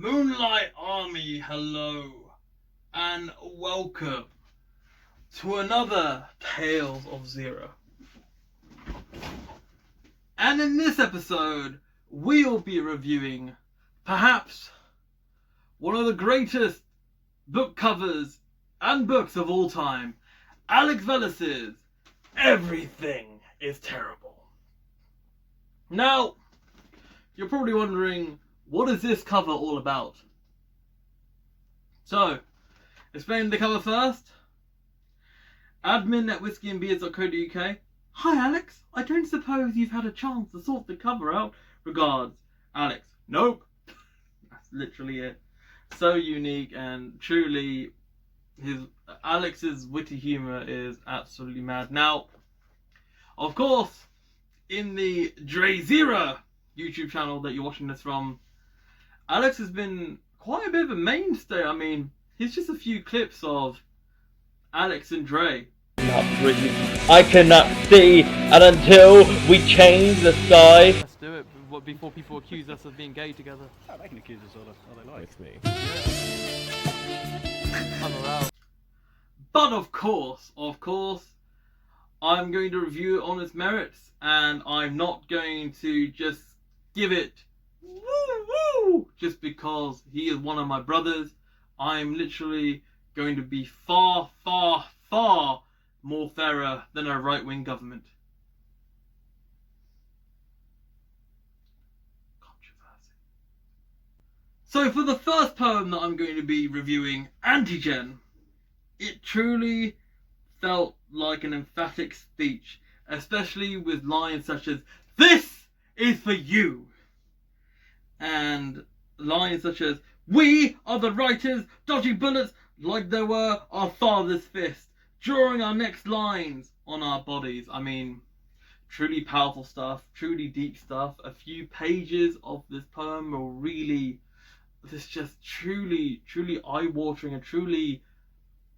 Moonlight Army, hello and welcome to another Tales of Zera. And in this episode, we'll be reviewing perhaps one of the greatest book covers and books of all time, Alex Vellis's Everything is Terrible. Now, you're probably wondering, what is this cover all about? So, explain the cover first. Admin at whiskeyandbeers.co.uk. Hi Alex, I don't suppose you've had a chance to sort the cover out. Regards, Alex. Nope. That's literally it. So unique and truly, Alex's witty humour is absolutely mad. Now, of course, in the DrayZera YouTube channel that you're watching this from, Alex has been quite a bit of a mainstay. I mean, here's just a few clips of Alex and Dre. Not brilliant. I cannot see, and until we change the sky. Let's do it before people accuse us of being gay together. Oh, they can accuse us all they like. With me. I'm around. But of course, I'm going to review it on its merits, and I'm not going to just give it woo just because he is one of my brothers. I'm literally going to be far more fairer than a right-wing government. Controversy. So for the first poem that I'm going to be reviewing, Antigen, it truly felt like an emphatic speech, especially with lines such as, "This is for you," and lines such as, "We are the writers, dodging bullets like they were our father's fist, drawing our next lines on our bodies." I mean, truly powerful stuff, truly deep stuff. A few pages of this poem are really, this just truly eye-watering, and truly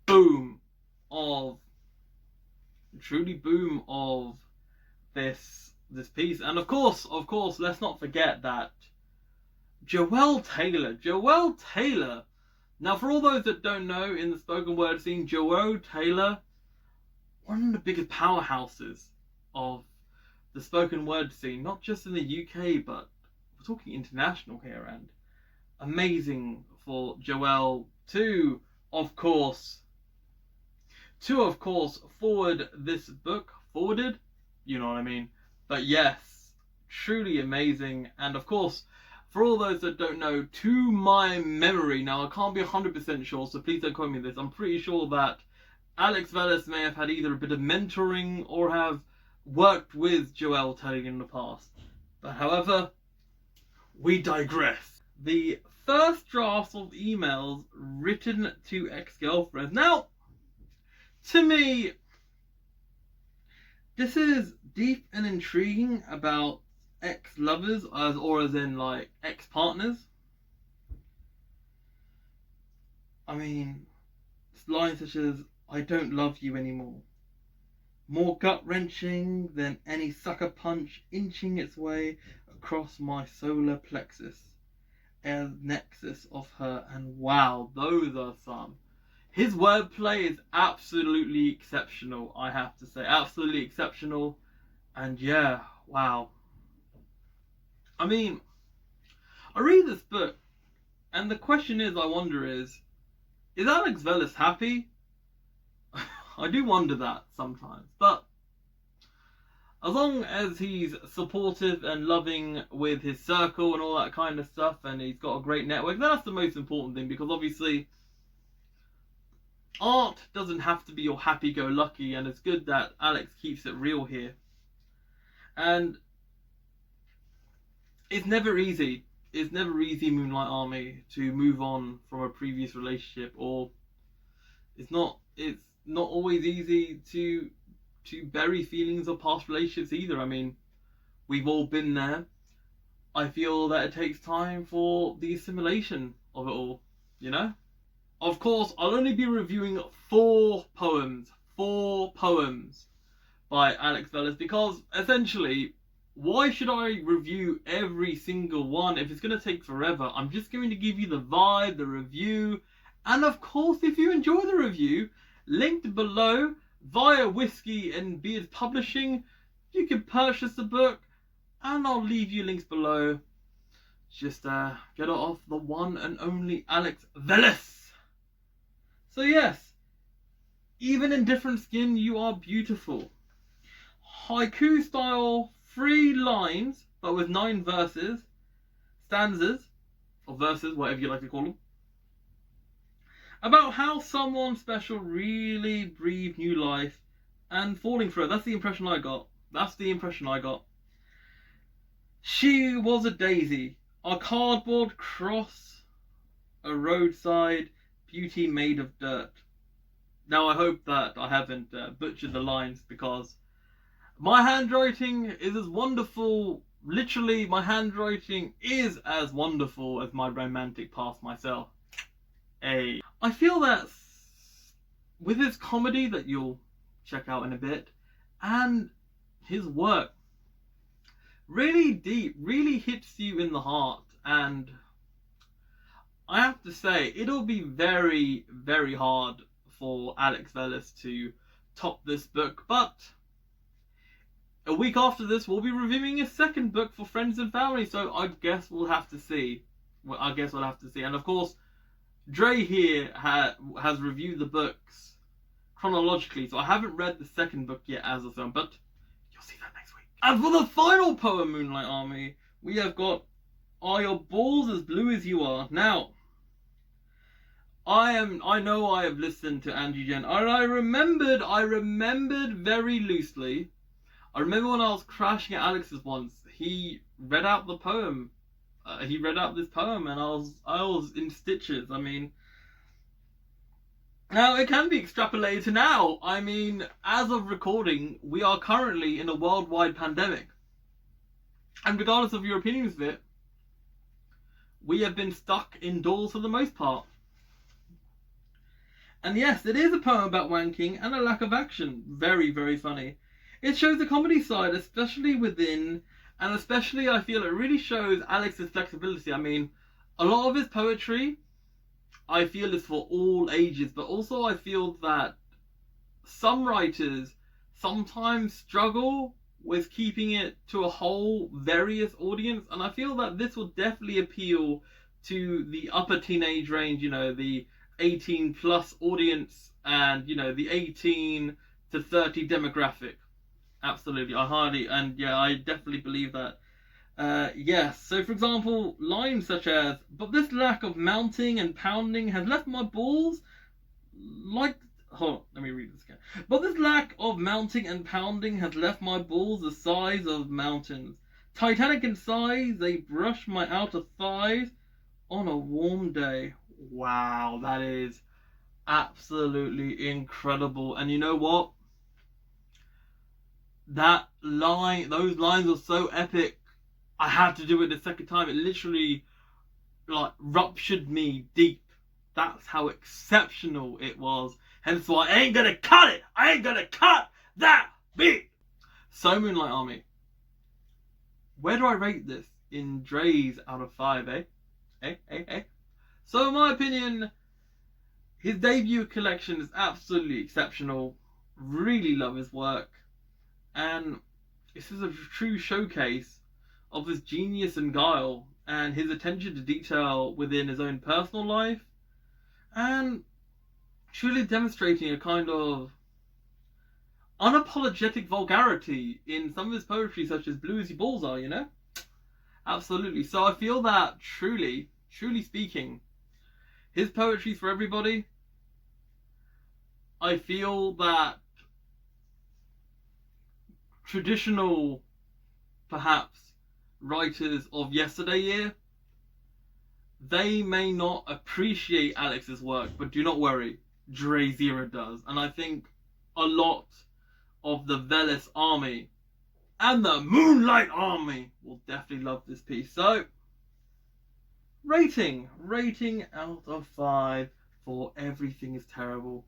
boom of this piece. And of course, let's not forget that Joelle Taylor. Now, for all those that don't know, in the spoken word scene, Joelle Taylor, one of the biggest powerhouses of the spoken word scene, not just in the UK, but we're talking international here, and amazing for Joelle to, of course, forward this book. Forwarded? You know what I mean. But yes, truly amazing. And of course, for all those that don't know, to my memory, now I can't be 100% sure, so please don't quote me this, I'm pretty sure that Alex Vellis may have had either a bit of mentoring or have worked with Joelle Taylor in the past. But however, we digress. The first draft of emails written to ex-girlfriends. Now, to me, this is deep and intriguing about ex-lovers, or as in like ex-partners. I mean, lines such as, "I don't love you anymore." More gut-wrenching than any sucker punch inching its way across my solar plexus, a nexus of her. And wow, those are some. His wordplay is absolutely exceptional, I have to say. Absolutely exceptional. And yeah, wow. I mean, I read this book, and the question is, I wonder is Alex Vellis happy? I do wonder that sometimes. But as long as he's supportive and loving with his circle and all that kind of stuff, and he's got a great network, that's the most important thing, because obviously art doesn't have to be your happy-go-lucky, and it's good that Alex keeps it real here. And it's never easy, Moonlight Army, to move on from a previous relationship, or it's not always easy to bury feelings of past relationships either. I mean, we've all been there. I feel that it takes time for the assimilation of it all, you know? Of course, I'll only be reviewing four poems by Alex Vellis, because essentially why should I review every single one if it's going to take forever? I'm just going to give you the vibe, the review, and of course, if you enjoy the review, linked below via Whiskey and Beard Publishing, you can purchase the book, and I'll leave you links below. Just get it off the one and only Alex Vellis. So yes, even in different skin, you are beautiful. Haiku style, 3 lines, but with 9 verses, stanzas, or verses, whatever you like to call them, about how someone special really breathed new life and falling for it. That's the impression I got. That's the impression I got. She was a daisy, a cardboard cross, a roadside beauty made of dirt. Now I hope that I haven't butchered the lines, because my handwriting is as wonderful, literally my handwriting is as wonderful as my romantic past myself. Hey. I feel that with his comedy that you'll check out in a bit, and his work, really deep, really hits you in the heart, and I have to say, it'll be very, very hard for Alex Vellis to top this book, but a week after this, we'll be reviewing his second book for friends and family, so I guess we'll have to see. And of course, Dre here has reviewed the books chronologically, so I haven't read the second book yet as of them, but you'll see that next week. And for the final poem, Moonlight Army, we have got Are Your Balls As Blue As You Are? Now, I know I have listened to Angie Jen, and I remembered very loosely. I remember when I was crashing at Alex's once, he read out the poem. He read out this poem, and I was in stitches. I mean, now it can be extrapolated to now. I mean, as of recording, we are currently in a worldwide pandemic, and regardless of your opinions of it, we have been stuck indoors for the most part. And yes, it is a poem about wanking and a lack of action. Very, very funny. It shows the comedy side, especially within, and especially I feel it really shows Alex's flexibility. I mean, a lot of his poetry, I feel, is for all ages, but also I feel that some writers sometimes struggle with keeping it to a whole various audience, and I feel that this will definitely appeal to the upper teenage range, you know, the 18 plus audience, and, you know, the 18 to 30 demographic. Absolutely, I definitely believe that. Yes, so for example, lines such as, but this lack of mounting and pounding has left my balls like, hold on, let me read this again. But this lack of mounting and pounding has left my balls the size of mountains. Titanic in size, they brush my outer thighs on a warm day. Wow, that is absolutely incredible. And you know what? That line, those lines are so epic. I had to do it the second time. It literally, like, ruptured me deep. That's how exceptional it was. Hence why I ain't gonna cut it. I ain't gonna cut that beat. So Moonlight Army, where do I rate this in Dre's out of 5, eh? So in my opinion, his debut collection is absolutely exceptional. Really love his work. And this is a true showcase of his genius and guile, and his attention to detail within his own personal life, and truly demonstrating a kind of unapologetic vulgarity in some of his poetry, such as Blue As Your Balls Are, you know? Absolutely. So I feel that truly speaking, his poetry's for everybody. I feel that traditional, perhaps, writers of yesteryear, they may not appreciate Alex's work, but do not worry, DrayZera does. And I think a lot of the Vellis army and the Moonlight Army will definitely love this piece. So, rating out of 5 for Everything Is Terrible.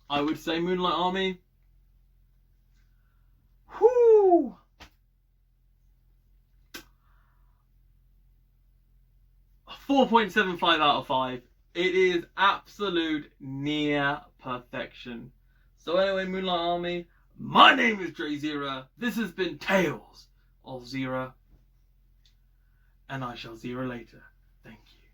I would say Moonlight Army, whoo, 4.75 out of 5. It is absolute near perfection. So anyway, Moonlight Army, my name is DrayZera. This has been Tales of Zera. And I shall see you later. Thank you.